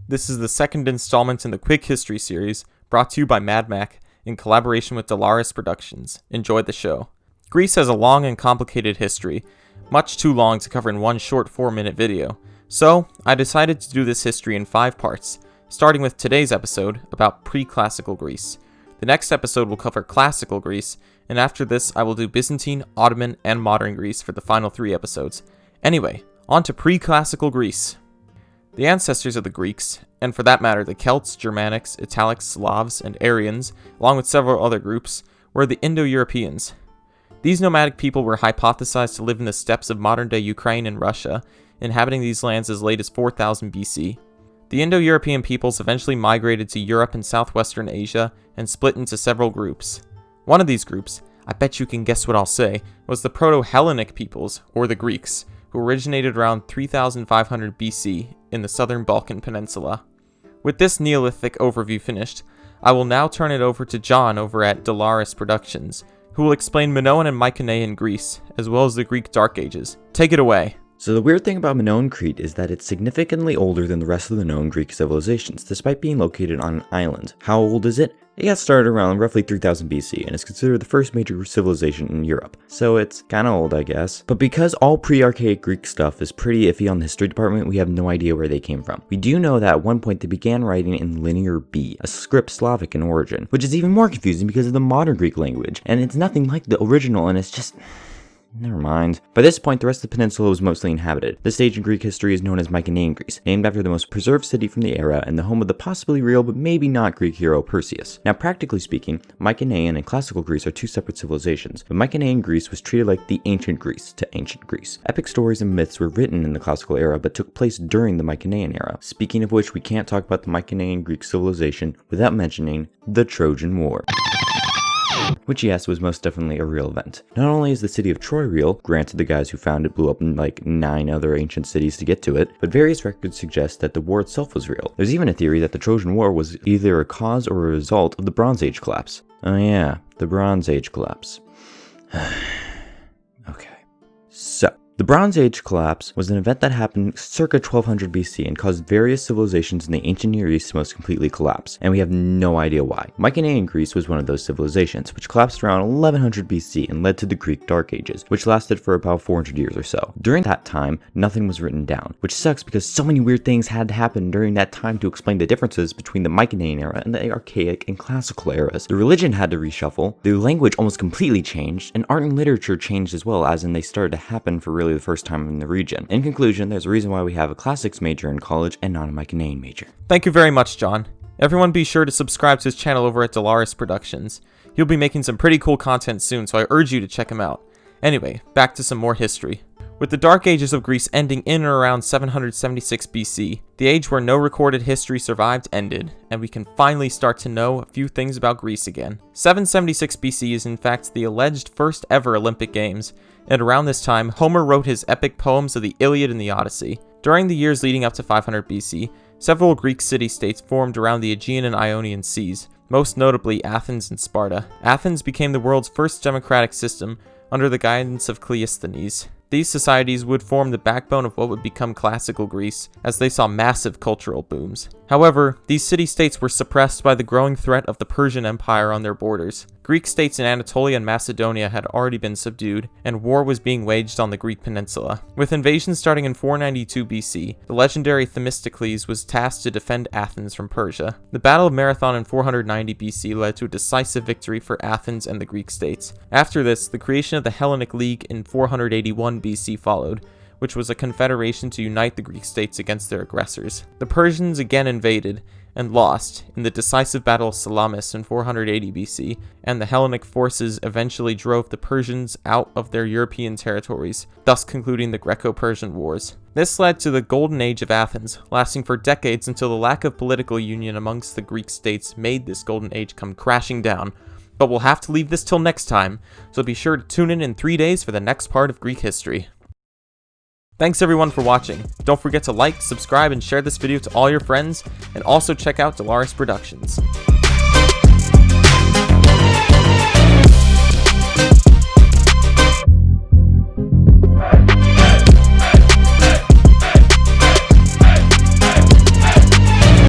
This is the second installment in the Quick History series, brought to you by Mad Mac in collaboration with Dolaris Productions. Enjoy the show. Greece has a long and complicated history, much too long to cover in one short 4-minute video. So, I decided to do this history in 5 parts, starting with today's episode about pre-classical Greece. The next episode will cover classical Greece, and after this I will do Byzantine, Ottoman, and modern Greece for the final 3 episodes. Anyway, on to pre-classical Greece. The ancestors of the Greeks, and for that matter the Celts, Germanics, Italics, Slavs, and Aryans, along with several other groups, were the Indo-Europeans. These nomadic people were hypothesized to live in the steppes of modern-day Ukraine and Russia, inhabiting these lands as late as 4000 BC. The Indo-European peoples eventually migrated to Europe and southwestern Asia and split into several groups. One of these groups, I bet you can guess what I'll say, was the Proto-Hellenic peoples, or the Greeks, who originated around 3500 BC in the southern Balkan Peninsula. With this Neolithic overview finished, I will now turn it over to John over at Dolaris Productions, who will explain Minoan and Mycenaean Greece, as well as the Greek Dark Ages. Take it away. So the weird thing about Minoan Crete is that it's significantly older than the rest of the known Greek civilizations, despite being located on an island. How old is it? It got started around roughly 3000 BC and is considered the first major civilization in Europe. So it's kinda old, I guess. But because all pre-archaic Greek stuff is pretty iffy on the history department, we have no idea where they came from. We do know that at one point they began writing in Linear B, a script Slavic in origin, which is even more confusing because of the modern Greek language, and it's nothing like the original, and it's just... never mind. By this point, the rest of the peninsula was mostly inhabited. This stage in Greek history is known as Mycenaean Greece, named after the most preserved city from the era and the home of the possibly real but maybe not Greek hero Perseus. Now, practically speaking, Mycenaean and classical Greece are 2 separate civilizations, but Mycenaean Greece was treated like the ancient Greece to ancient Greece. Epic stories and myths were written in the classical era but took place during the Mycenaean era. Speaking of which, we can't talk about the Mycenaean Greek civilization without mentioning the Trojan War. Which, yes, was most definitely a real event. Not only is the city of Troy real, granted the guys who found it blew up in like 9 other ancient cities to get to it, but various records suggest that the war itself was real. There's even a theory that the Trojan War was either a cause or a result of the Bronze Age collapse. Oh yeah, the Bronze Age collapse. Okay. So, the Bronze Age collapse was an event that happened circa 1200 BC and caused various civilizations in the ancient Near East to most completely collapse, and we have no idea why. Mycenaean Greece was one of those civilizations, which collapsed around 1100 BC and led to the Greek Dark Ages, which lasted for about 400 years or so. During that time, nothing was written down, which sucks because so many weird things had to happen during that time to explain the differences between the Mycenaean era and the archaic and classical eras. The religion had to reshuffle, the language almost completely changed, and art and literature changed as well, as in they started to happen for really the first time in the region. In conclusion, there's a reason why we have a classics major in college and not a Mycenaean major. Thank you very much, John. Everyone be sure to subscribe to his channel over at Dolaris Productions. He'll be making some pretty cool content soon, so I urge you to check him out. Anyway, back to some more history. With the Dark Ages of Greece ending in or around 776 BC, the age where no recorded history survived ended, and we can finally start to know a few things about Greece again. 776 BC is in fact the alleged first ever Olympic Games, and around this time, Homer wrote his epic poems of the Iliad and the Odyssey. During the years leading up to 500 BC, several Greek city-states formed around the Aegean and Ionian seas, most notably Athens and Sparta. Athens became the world's first democratic system under the guidance of Cleisthenes. These societies would form the backbone of what would become classical Greece, as they saw massive cultural booms. However, these city-states were suppressed by the growing threat of the Persian Empire on their borders. Greek states in Anatolia and Macedonia had already been subdued, and war was being waged on the Greek peninsula. With invasions starting in 492 BC, the legendary Themistocles was tasked to defend Athens from Persia. The Battle of Marathon in 490 BC led to a decisive victory for Athens and the Greek states. After this, the creation of the Hellenic League in 481 BC followed, which was a confederation to unite the Greek states against their aggressors. The Persians again invaded, and lost in the decisive Battle of Salamis in 480 BC, and the Hellenic forces eventually drove the Persians out of their European territories, thus concluding the Greco-Persian Wars. This led to the Golden Age of Athens, lasting for decades until the lack of political union amongst the Greek states made this Golden Age come crashing down. But we'll have to leave this till next time, so be sure to tune in 3 days for the next part of Greek history. Thanks everyone for watching. Don't forget to like, subscribe, and share this video to all your friends, and also check out Dolaris Productions.